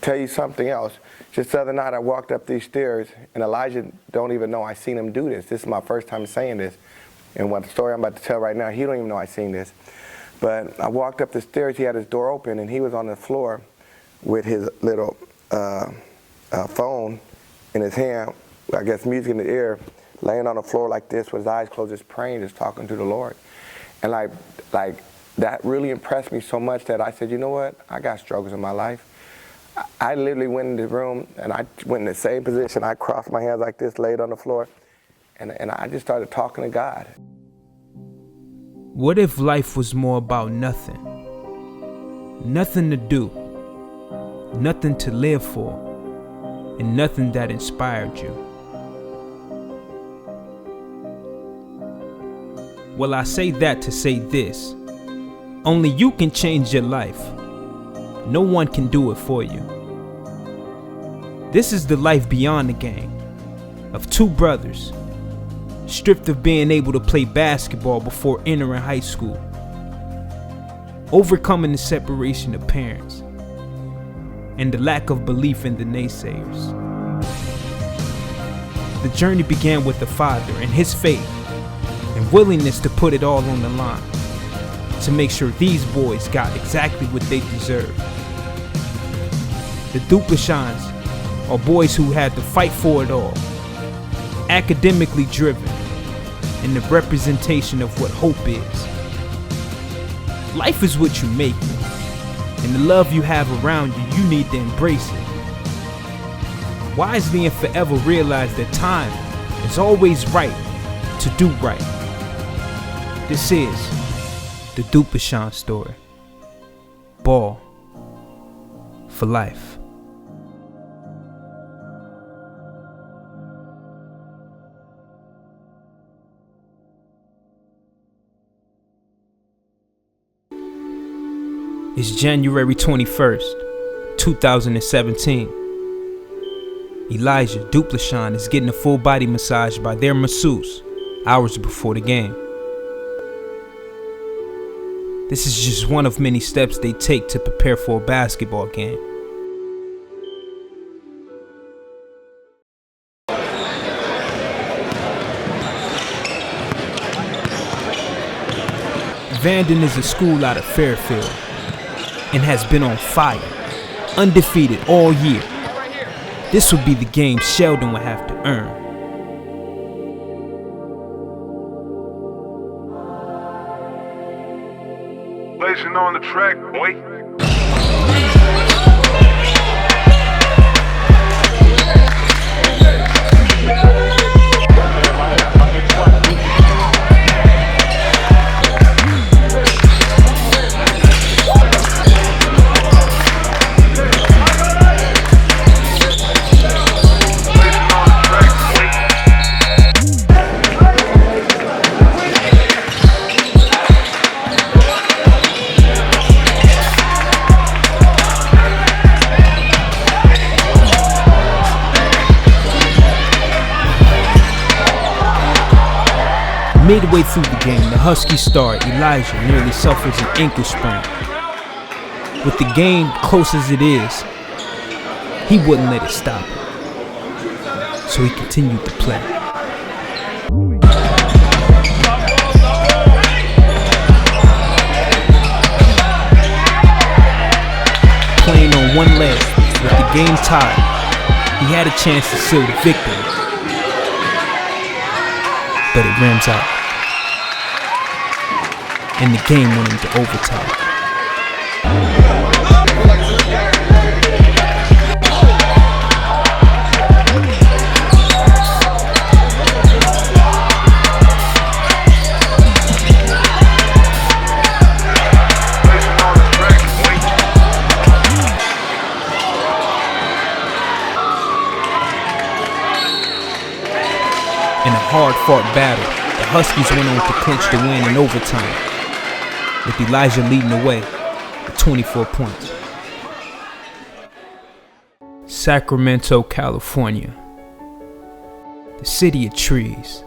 tell you something else. Just the other night I walked up these stairs, and Elijah don't even know I seen him do this. This is my first time saying this. And what the story I'm about to tell right now, he don't even know I seen this. But I walked up the stairs, he had his door open, and he was on the floor with his little phone in his hand, I guess music in the ear, laying on the floor like this with his eyes closed, just praying, just talking to the Lord. And like that really impressed me so much that I said, you know what, I got struggles in my life. I literally went in the room and I went in the same position. I crossed my hands like this, laid on the floor, and I just started talking to God. What if life was more about nothing? Nothing to do, nothing to live for, and nothing that inspired you. Well, I say that to say this. Only you can change your life. No one can do it for you. This is the life beyond the game of two brothers, stripped of being able to play basketball before entering high school, overcoming the separation of parents, and the lack of belief in the naysayers. The journey began with the father and his faith and willingness to put it all on the line to make sure these boys got exactly what they deserved. The Duplechan's are boys who had to fight for it all, academically driven, and the representation of what hope is. Life is what you make it, and the love you have around you, you need to embrace it. Wisely and forever realize that time is always right to do right. This is the Duplechan story. Ball for life. It's January 21st, 2017. Elijah Duplechan is getting a full body massage by their masseuse hours before the game. This is just one of many steps they take to prepare for a basketball game. Vanden is a school out of Fairfield and has been on fire, undefeated all year. This would be the game Sheldon would have to earn. Blazing on the track, boy. Midway through the game, the Husky star Elijah nearly suffers an ankle sprain. With the game close as it is, he wouldn't let it stop him, so he continued to play. Playing on one leg, with the game tied, he had a chance to seal the victory, but it rims out, and the game went into overtime. In a hard-fought battle, the Huskies went on to clinch the win in overtime, with Elijah leading the way with 24 points. Sacramento, California, the city of trees.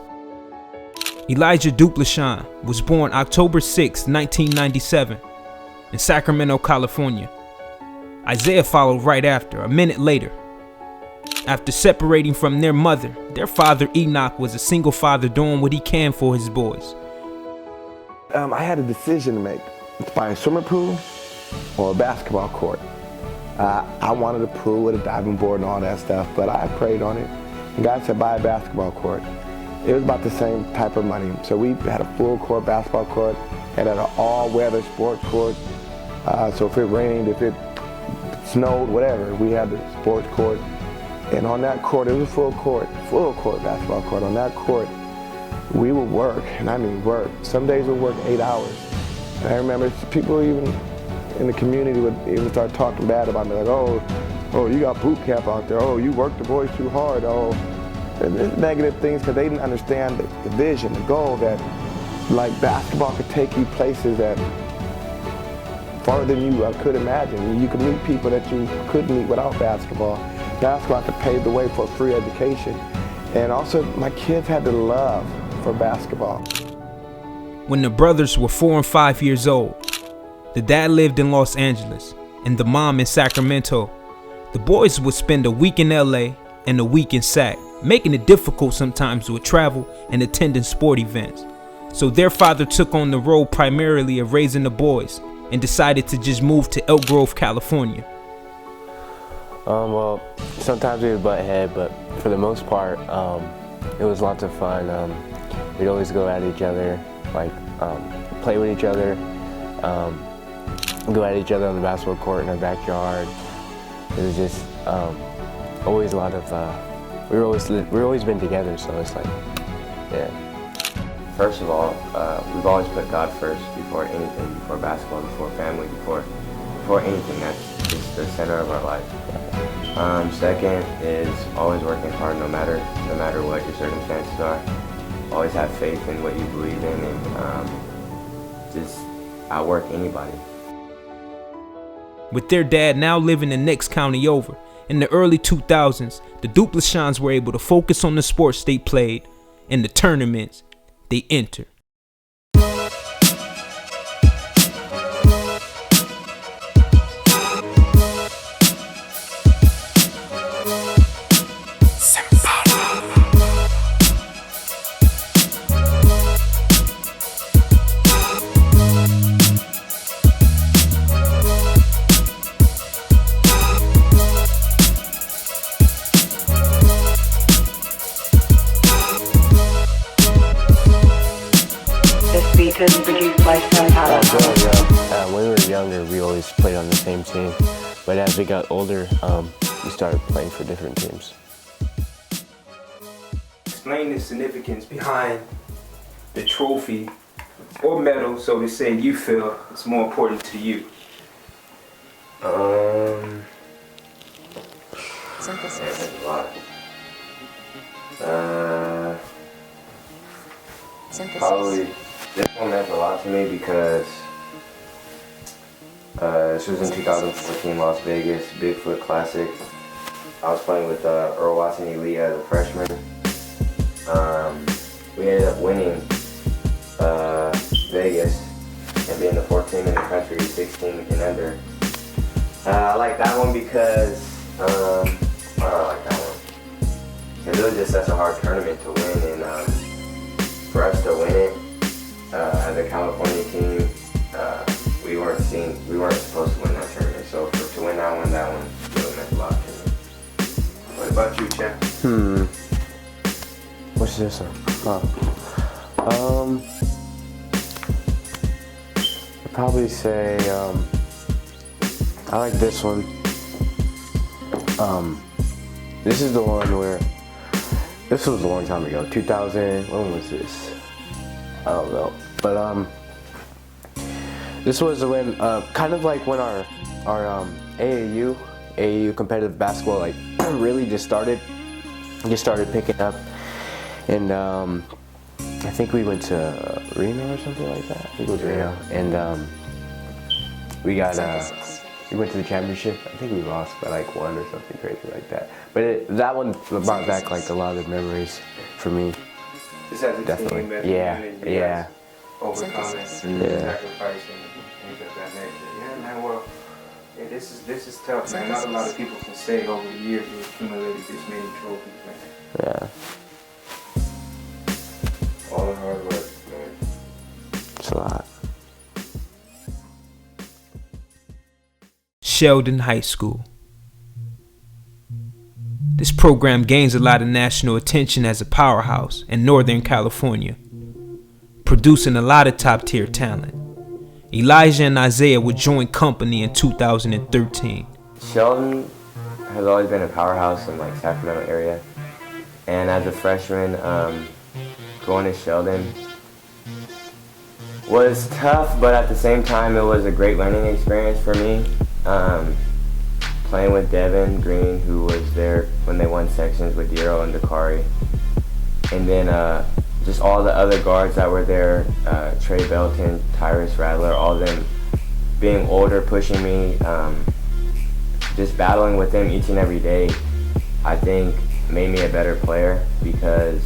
Elijah Duplechan was born October 6, 1997, in Sacramento, California. Isaiah followed right after, a minute later. After separating from their mother, their father Enoch was a single father doing what he can for his boys. I had a decision to make, to buy a swimming pool or a basketball court. I wanted a pool with a diving board and all that stuff, but I prayed on it. And God said, buy a basketball court. It was about the same type of money. So we had a full court basketball court and an all-weather sport court. So if it rained, if it snowed, whatever, we had the sports court. And on that court, it was a full court basketball court. On that court, we would work, and I mean work. Some days we'd work 8 hours. And I remember people even in the community would even start talking bad about me, like, oh, you got boot camp out there. Oh, you work the boys too hard. Oh, and negative things, because they didn't understand the vision, the goal that, like, basketball could take you places that farther than you could imagine. You could meet people that you couldn't meet without basketball. Basketball could pave the way for free education. And also, my kids had the love for basketball. When the brothers were 4 and 5 years old, the dad lived in Los Angeles and the mom in Sacramento. The boys would spend a week in LA and a week in Sac, making it difficult sometimes with travel and attending sport events. So their father took on the role primarily of raising the boys and decided to just move to Elk Grove, California. Well, sometimes we would butt head, but for the most part, it was lots of fun. We'd always go at each other, like play with each other, go at each other on the basketball court in our backyard. It was just always a lot of. We've always been together, so it's like, yeah. First of all, we've always put God first before anything, before basketball, before family, before anything. That's just the center of our life. Second is always working hard, no matter what your circumstances are. Always have faith in what you believe in, and just outwork anybody. With their dad now living the next county over, in the early 2000s, the Duplechans were able to focus on the sports they played and the tournaments they entered. When we were younger, we always played on the same team, but as we got older, we started playing for different teams. Explain the significance behind the trophy or medal, so to say, you feel it's more important to you. Synthesis. A lot. Synthesis. Probably this one meant a lot to me because this was in 2014, Las Vegas, Bigfoot Classic. I was playing with Earl Watson Elite as a freshman. We ended up winning Vegas and being the 14th in the country, 16 and under. I like that one because, why do I like that one? Because it was just such a hard tournament to win, and for us to win it as a California team, we weren't supposed to win that tournament. So to win that one really meant a lot to me. What about you, Chad? What's this one? I'd probably say I like this one. This is the one where this was a long time ago. 2000. When was this? I don't know. But this was when kind of like when our AAU competitive basketball like really just started picking up, and I think we went to Reno or something like that. I think it was Reno, and we went to the championship. I think we lost by like 1 or something crazy like that. But that one brought back like a lot of memories for me. Just as a Definitely. team that Yeah. overcoming, Synthesis. sacrificing, things of that nature. Yeah, man. Well, Yeah, this is tough, man. Not a lot of people can say over the years we accumulated this many trophies, man. Yeah. All the hard work, man. It's a lot. Sheldon High School. This program gains a lot of national attention as a powerhouse in Northern California, producing a lot of top-tier talent. Elijah and Isaiah would join company in 2013. Sheldon has always been a powerhouse in like Sacramento area, and as a freshman, going to Sheldon was tough, but at the same time, it was a great learning experience for me. Playing with Devin Green, who was there when they won sections with Dero and Dakari, and then just all the other guards that were there, Trey Belton, Tyrus Rattler, all of them being older, pushing me, just battling with them each and every day, I think made me a better player because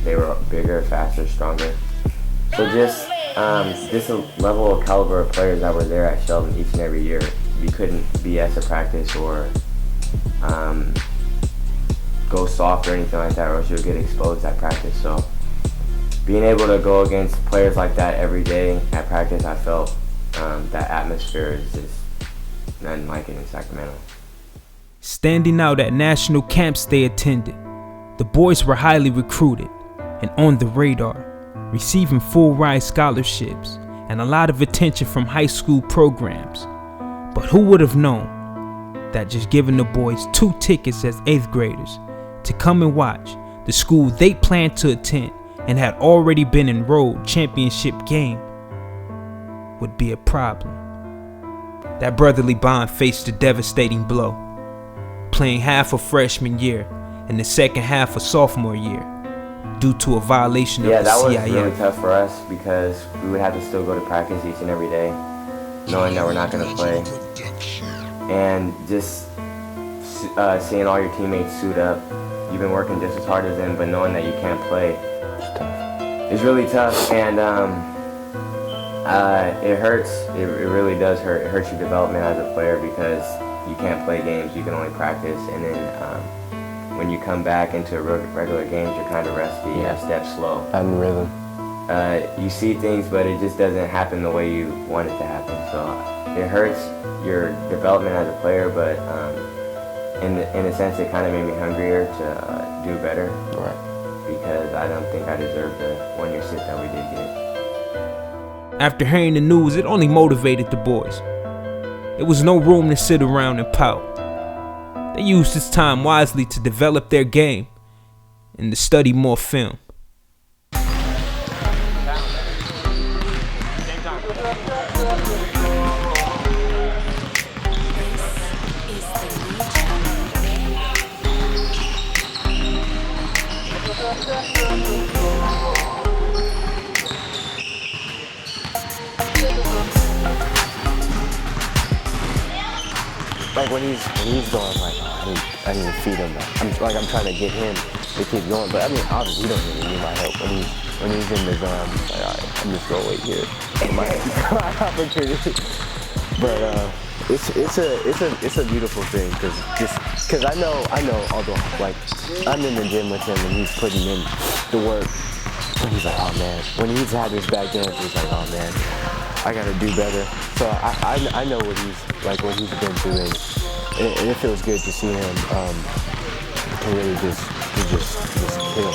they were bigger, faster, stronger. So just a level of caliber of players that were there at Sheldon each and every year. You couldn't BS a practice or go soft or anything like that, or else you'll get exposed at practice. So being able to go against players like that every day at practice, I felt that atmosphere is just nothing like it in Sacramento. Standing out at national camps they attended, the boys were highly recruited and on the radar, receiving full-ride scholarships and a lot of attention from high school programs. But who would have known that just giving the boys 2 tickets as 8th graders to come and watch the school they planned to attend and had already been enrolled championship game would be a problem. That brotherly bond faced a devastating blow, playing half of freshman year and the second half of sophomore year due to a violation of the CIM. Yeah, that was really tough for us because we would have to still go to practice each and every day, knowing that we're not going to play. And just seeing all your teammates suit up, you've been working just as hard as them, but knowing that you can't play, it's really tough. And it hurts. It really does hurt. It hurts your development as a player because you can't play games. You can only practice. And then when you come back into regular games, you're kind of rusty, a step slow. I'm rhythm. You see things, but it just doesn't happen the way you want it to happen. So it hurts your development as a player, but in a sense, it kind of made me hungrier to do better. Right. Because I don't think I deserved the 1-year sit that we did get. After hearing the news, it only motivated the boys. There was no room to sit around and pout. They used this time wisely to develop their game and to study more film. Like when he's going, like, oh, I need to feed him. I'm trying to get him to keep going. But I mean, obviously he don't really need my help. When he's in the zone, I'm just like, all right, I'm just gonna wait here for my opportunity. But it's a beautiful thing because I know although like I'm in the gym with him and he's putting in the work. And he's like, oh man. When he's had his back dance, he's like, oh man, I gotta do better. So I know what he's been through, and it feels good to see him to really just kill.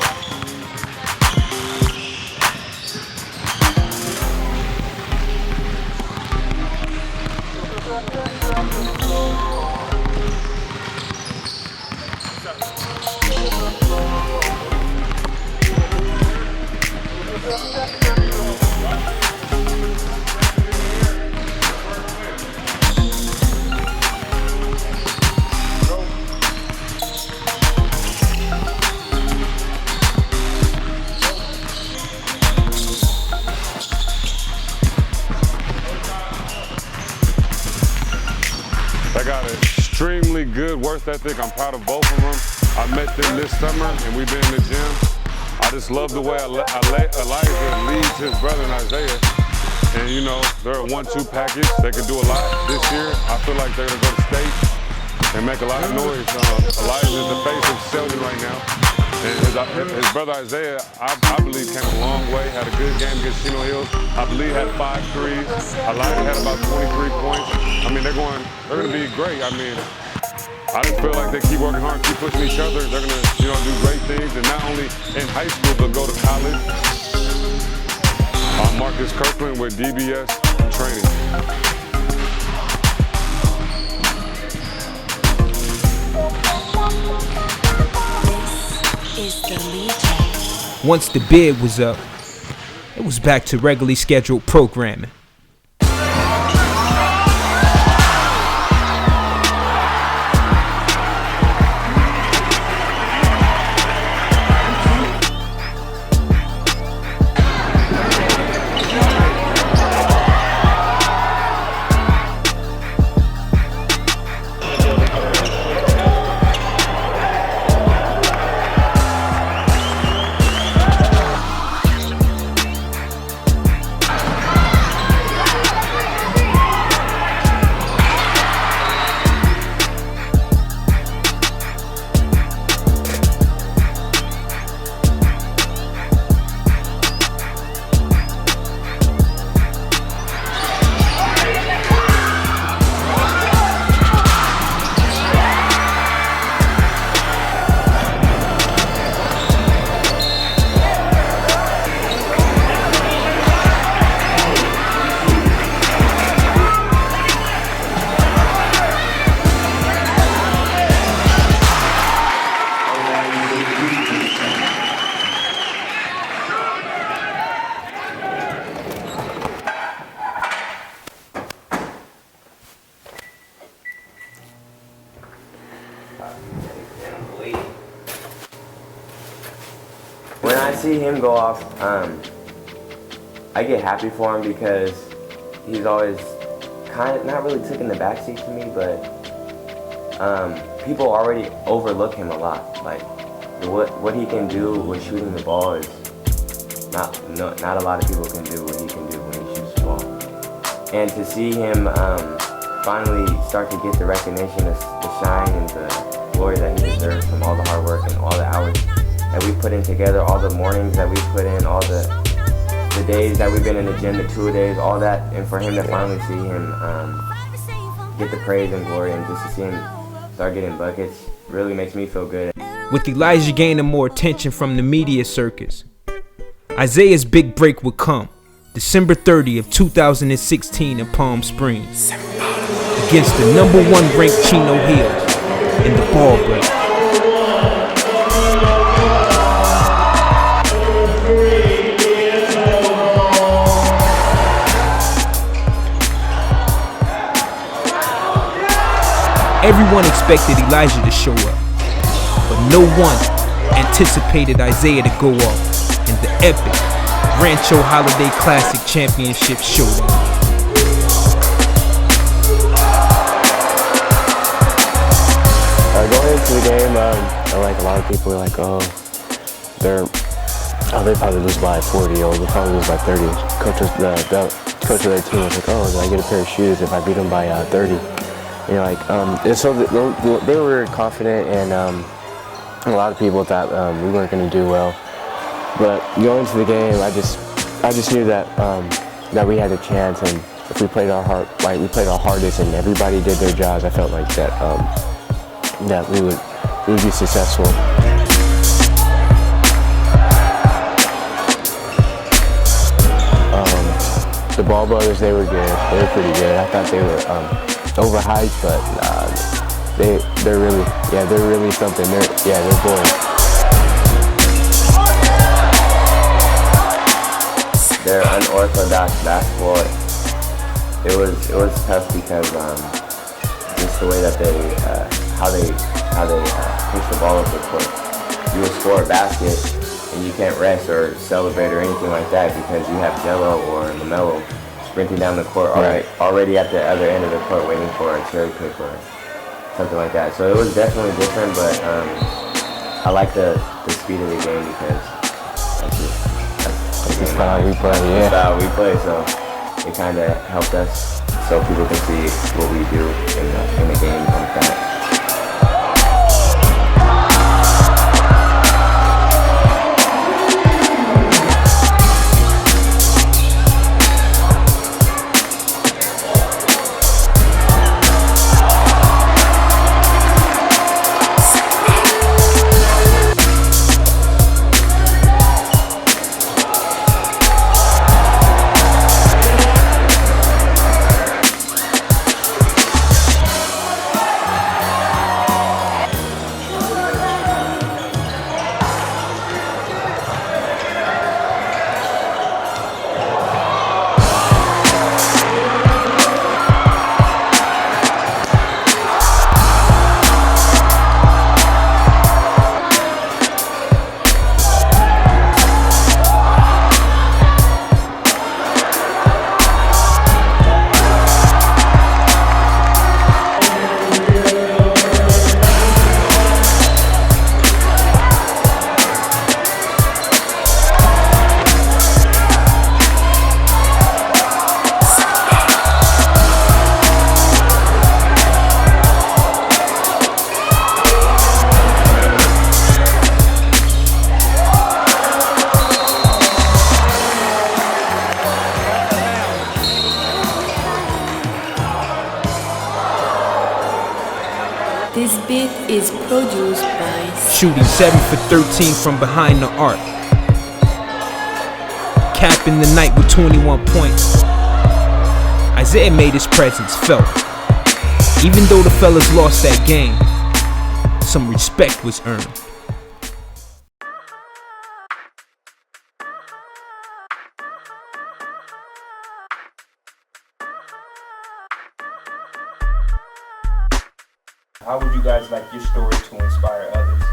They got an extremely good work ethic. I'm proud of both of them. I met them this summer and we've been in the gym. I just love the way Elijah leads his brother Isaiah. And you know, they're a 1-2 package. They can do a lot this year. I feel like they're gonna go to state and make a lot of noise. Elijah is the face of Sheldon right now. And his brother Isaiah, I believe, came a long way, had a good game against Chino Hills. I believe had 5 threes. Elijah had about 23 points. I mean, they're gonna be great. I mean, I just feel like they keep working hard, keep pushing each other. They're gonna, you know, do great things, and not only in high school, but go to college. Marcus Kirkland with DBS Training. Once the bid was up, it was back to regularly scheduled programming. When I see him go off, I get happy for him because he's always kind of not really taking the backseat to me, but people already overlook him a lot. Like what he can do with shooting the ball is not a lot of people can do what he can do when he shoots the ball. And to see him finally start to get the recognition, the shine, and the glory that he deserves from all the hard work and all the hours that we put in together, all the mornings that we put in, all the days that we've been in the gym, the 2 days, all that, and for him to finally see him get the praise and glory, and just to see him start getting buckets really makes me feel good. With Elijah gaining more attention from the media circus, Isaiah's big break would come December 30th of 2016 in Palm Springs against the #1 ranked Chino Hills in the ball break. Everyone expected Elijah to show up, but no one anticipated Isaiah to go off in the epic Rancho Holiday Classic Championship showdown. Going into the game, like a lot of people were like, they probably lose by 40, they'll probably lose by 30. The coach of their team was like, did I get a pair of shoes if I beat them by 30? You know, and so they were confident, and a lot of people thought we weren't going to do well. But going into the game, I just knew that that we had a chance, and if we played our hardest, and everybody did their jobs, I felt like that we would be successful. The Ball brothers, they were good. They were pretty good. I thought they were overhyped, but they're really something. They're boys. Their unorthodox basketball, it was tough because just the way that how they push the ball up the court. You will score a basket and you can't rest or celebrate or anything like that because you have Jello or LaMelo sprinting down the court already at the other end of the court waiting for a cherry pick or something like that. So it was definitely different, but I like the speed of the game because that's just how we play, yeah. That's how we play, so it kind of helped us so people can see what we do in the game like that. This beat is produced by Shooting 7 for 13 from behind the arc. Capping the night with 21 points. Isaiah made his presence felt. Even though the fellas lost that game, some respect was earned. How would you guys like your story to inspire others?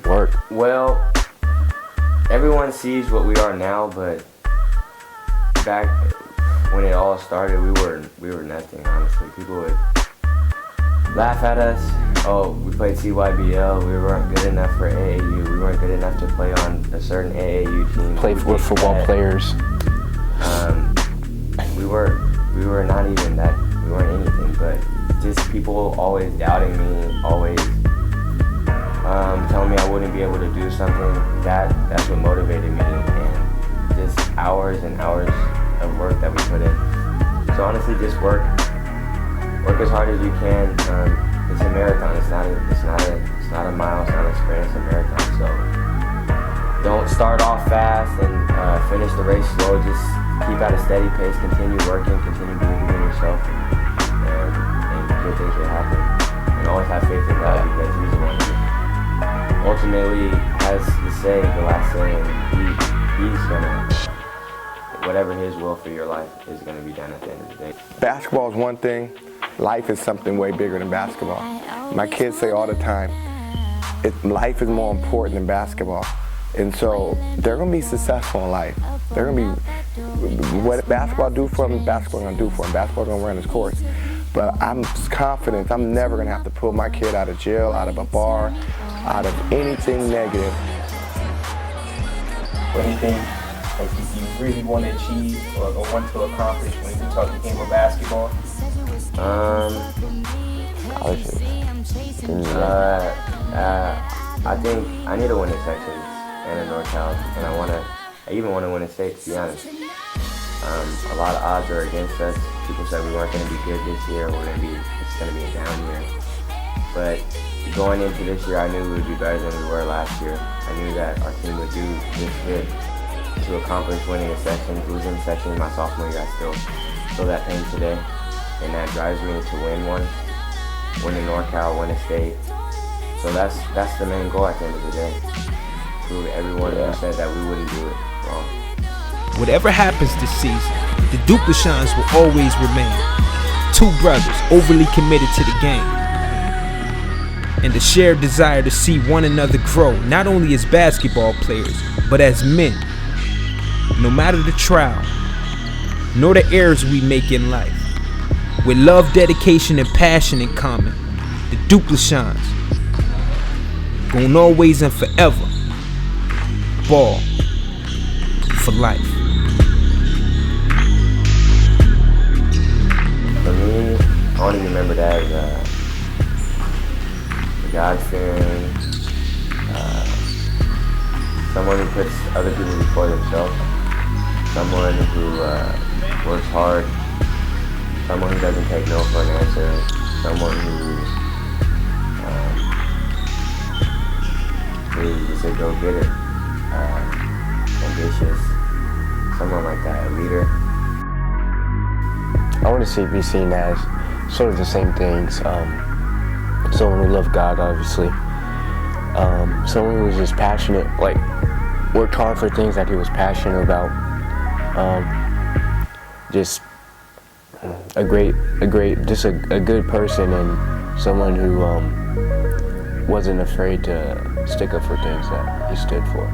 Work. Well, everyone sees what we are now, but back when it all started, we were nothing, honestly. People would laugh at us. Oh, we played CYBL, we weren't good enough for AAU, we weren't good enough to play on a certain AAU team. Play with football players. We were not even that, we weren't anything, but just people always doubting me, always telling me I wouldn't be able to do something. That's what motivated me, and just hours and hours of work that we put in. So honestly, just work as hard as you can. It's a marathon. It's not a mile. It's not a sprint. It's a marathon. So don't start off fast and finish the race slow. Just keep at a steady pace. Continue working. Continue believing in yourself, and good things will happen. And always have faith in God, because He's the one who ultimately has the say, the last say, and He's gonna, whatever His will for your life is gonna be done at the end of the day. Basketball is one thing. Life is something way bigger than basketball. My kids say all the time, life is more important than basketball. And so they're gonna be successful in life. They're gonna be, what basketball do for them, basketball gonna do for them. Basketball's gonna run its course. But I'm confident I'm never gonna have to pull my kid out of jail, out of a bar, out of anything negative. Anything like you really want to achieve or want to accomplish when you talk the game of basketball? Scholarships. I think I need to win a Texas and a NorCal, and I even want to win a state, to be honest. A lot of odds are against us. People said we weren't going to be good this year. It's going to be a down year. But going into this year, I knew we would be better than we were last year. I knew that our team would do this good to accomplish winning a section. Losing a section in my sophomore year, I still feel that pain today. And that drives me to win a NorCal, win a state. So that's the main goal at the end of the day. Prove everyone who said that we wouldn't do it wrong. Whatever happens this season, the Duplechan's will always remain. Two brothers overly committed to the game, and the shared desire to see one another grow, not only as basketball players, but as men. No matter the trial, nor the errors we make in life, with love, dedication, and passion in common, the Duplechan's gonna always and forever ball for life. I want to be remembered as a God-fearing, someone who puts other people before themselves, someone who works hard, someone who doesn't take no for an answer, someone who's just a go-getter, ambitious, someone like that, a leader. I want to be seen as sort of the same things. Someone who loved God, obviously. Someone who was just passionate, like worked hard for things that he was passionate about. Just a good person, and someone who wasn't afraid to stick up for things that he stood for.